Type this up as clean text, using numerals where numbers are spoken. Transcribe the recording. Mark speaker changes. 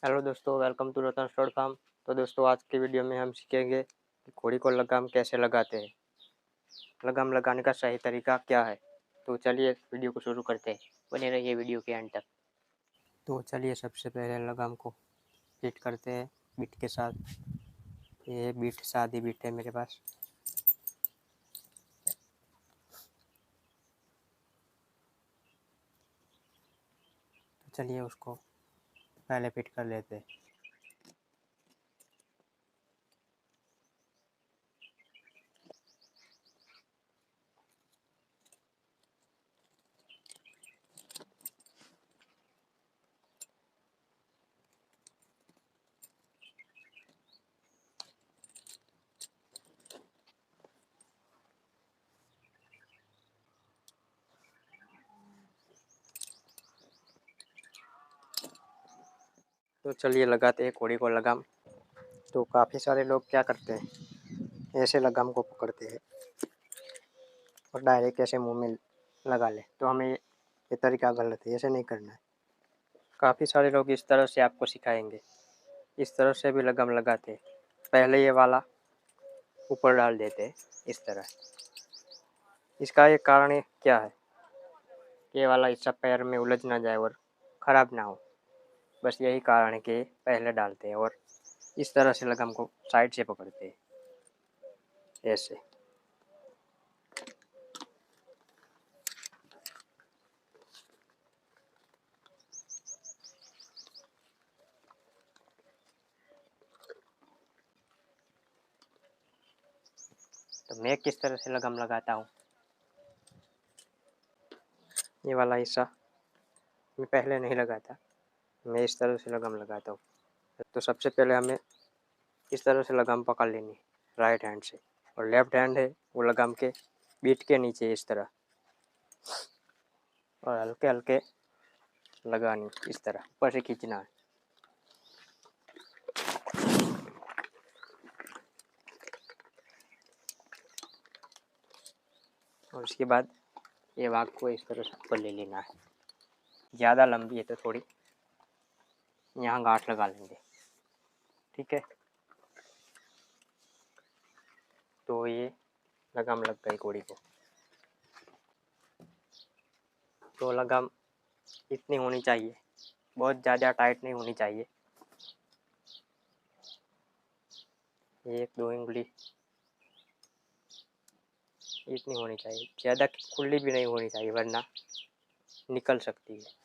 Speaker 1: Hello दोस्तों, welcome to Ratan store farm. तो दोस्तों, आज की वीडियो में हम सीखेंगे कि घोड़ी को लगाम कैसे लगाते हैं। लगाम लगाने का सही तरीका क्या है। तो चलिए वीडियो को शुरू करते हैं। बने रहिए वीडियो के एंड तक। तो चलिए सबसे पहले लगाम को फिट करते हैं बीट के साथ। ये बीट सादी बीट है मेरे पास। तो चलिए उसको पहले फिट कर लेते हैं। तो चलिए लगाते हैं घोड़ी को लगाम। तो काफ़ी सारे लोग क्या करते हैं, ऐसे लगाम को पकड़ते हैं और डायरेक्ट ऐसे मुंह में लगा ले। तो हमें ये तरीका गलत है, ऐसे नहीं करना है। काफ़ी सारे लोग इस तरह से आपको सिखाएंगे। इस तरह से भी लगाम लगाते हैं। पहले ये वाला ऊपर डाल देते हैं इस तरह। इसका एक कारण ये क्या है, ये वाला हिस्सा पैर में उलझ ना जाए और ख़राब ना हो। बस यही कारण है कि पहले डालते हैं और इस तरह से लगाम को साइड से पकड़ते हैं ऐसे। तो मैं किस तरह से लगाम लगाता हूँ, ये वाला हिस्सा मैं पहले नहीं लगाता, मैं इस तरह से लगाम लगाता हूँ। तो सबसे पहले हमें इस तरह से लगाम पकड़ लेनी है राइट हैंड से, और लेफ्ट हैंड है वो लगाम के बीट के नीचे इस तरह, और हल्के हल्के लगानी इस तरह, ऊपर से खींचना है। और उसके बाद ये भाग को इस तरह से ऊपर ले लेना है। ज़्यादा लंबी है तो थोड़ी यहाँ गांठ लगा लेंगे, ठीक है। तो ये लगाम लग गई घोड़ी को। तो लगाम इतनी होनी चाहिए, बहुत ज़्यादा टाइट नहीं होनी चाहिए। 1-2 उंगली इतनी होनी चाहिए, ज़्यादा खुली भी नहीं होनी चाहिए वरना निकल सकती है।